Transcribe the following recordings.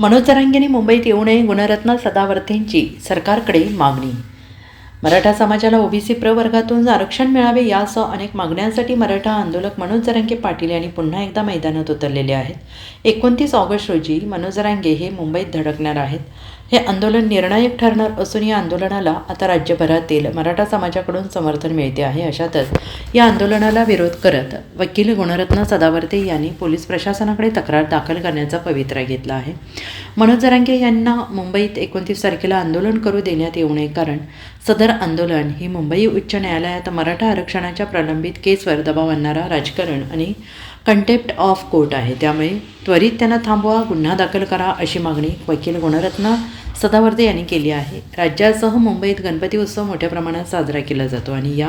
मनोज जरांगेंनी मुंबईत येऊ नये, गुणरत्न सदावर्तेंची सरकारकडे मागणी। मराठा समाजाला ओबीसी प्रवर्गातून आरक्षण मिळावे यासह अनेक मागण्यांसाठी मराठा आंदोलक मनोज जरांगे पाटील यांनी पुन्हा एकदा मैदानात उतरलेले आहेत। 29 ऑगस्ट रोजी मनोज जरांगे हे मुंबईत धडकणार आहेत। हे आंदोलन निर्णायक ठरणार असून या आंदोलनाला आता राज्यभरातील मराठा समाजाकडून समर्थन मिळते आहे। अशातच या आंदोलनाला विरोध करत वकील गुणरत्न सदावर्ते यांनी पोलीस प्रशासनाकडे तक्रार दाखल करण्याचा पवित्रा घेतला आहे। मनोज जरांगे यांना मुंबईत 29 तारखेला आंदोलन करू देण्यात येऊ नये, कारण सदर आंदोलन ही मुंबई उच्च न्यायालयात मराठा आरक्षणाच्या प्रलंबित केसवर दबाव आणणारा राजकारण आणि कंटेम्प्ट ऑफ कोर्ट आहे। त्यामुळे त्वरित त्यांना थांबवा, गुन्हा दाखल करा अशी मागणी वकील गुणरत्न सदावर्ते यांनी केली आहे। राज्यासह मुंबईत गणपती उत्सव मोठ्या प्रमाणात साजरा केला जातो आणि या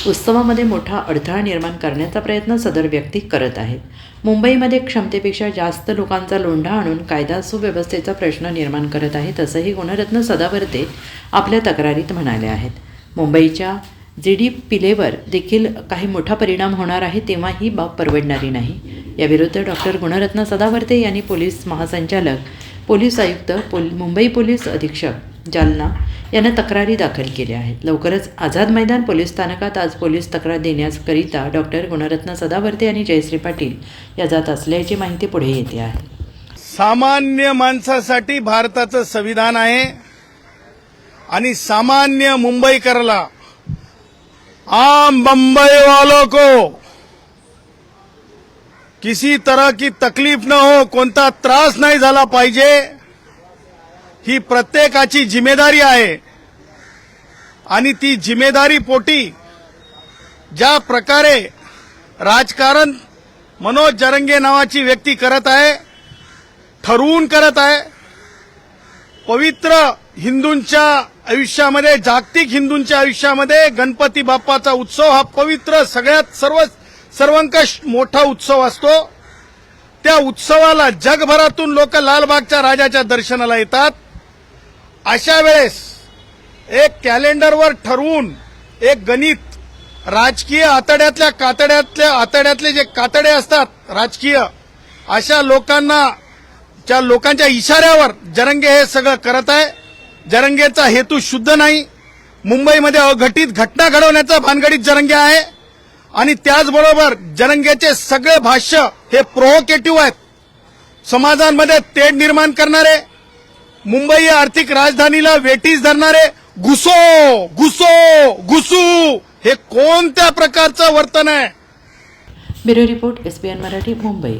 उत्सवामध्ये मोठा अडथळा निर्माण करण्याचा प्रयत्न सदर व्यक्ती करत आहेत। मुंबईमध्ये क्षमतेपेक्षा जास्त लोकांचा लोंढा आणून कायदा सुव्यवस्थेचा प्रश्न निर्माण करत आहेत, असंही गुणरत्न सदावर्ते आपल्या तक्रारीत म्हणाले आहेत। मुंबईच्या जीडीपीवर देखील काही मोठा परिणाम होणार आहे, तेव्हा ही बाब परवडणारी नाही। याविरुद्ध डॉक्टर गुणरत्न सदावर्ते यांनी पोलीस महासंचालक, पोलीस आयुक्त, मुंबई पोलीस अधीक्षक जालना यांना तक्रारी दाखल केल्या आहेत। लवकरच आझाद मैदान पोलीस स्थानकात आज पोलीस तक्रार देण्याकरिता डॉक्टर गुणरत्न सदावर्ते आणि जयश्री पाटील या जात असल्याची माहिती पुढे येते आहे। सामान्य माणसासाठी भारताचं संविधान आहे आणि सामान्य मुंबईकरला, आम बम्बई वालों को किसी तरह की तकलीफ न हो, कोणता त्रास नाही झाला पाहिजे, ही प्रत्येकाची जिम्मेदारी आहे। आणि ती जिम्मेदारी पोटी ज्या प्रकारे राजकारण मनोज जरांगे नावाची व्यक्ती करत आहे, ठरवून करत आहे, पवित्र हिंदूंच्या आयुष्यामध्ये, जागतिक हिंदूंच्या आयुष्यामध्ये गणपती बाप्पाचा उत्सव हा पवित्र सगळ्यात सर्वंकष मोठा उत्सव असतो। त्या उत्सवाला जगभरातून लोक लालबागच्या राजाच्या दर्शनाला येतात। अशा वेळेस एक कॅलेंडरवर ठरवून एक गणित, राजकीय आतड्यातले जे कातडे असतात राजकीय, अशा लोकांच्या इशाऱ्यावर जरांगे हे सगळं करत आहे। जरांगेचा हेतू शुद्ध नाही। मुंबईमध्ये अघटित घटना घडवण्याचा भानगडीत जरांगे आहे आणि त्याचबरोबर जरांगेचे सगळे भाष्य हे प्रोव्होकेटिव्ह आहेत, समाजांमध्ये तेढ निर्माण करणारे, मुंबई आर्थिक राजधानीला वेठीस धरणारे, घुसू हे कोणत्या प्रकारचं वर्तन आहे। Bureau report, SBN Marathi, Mumbai.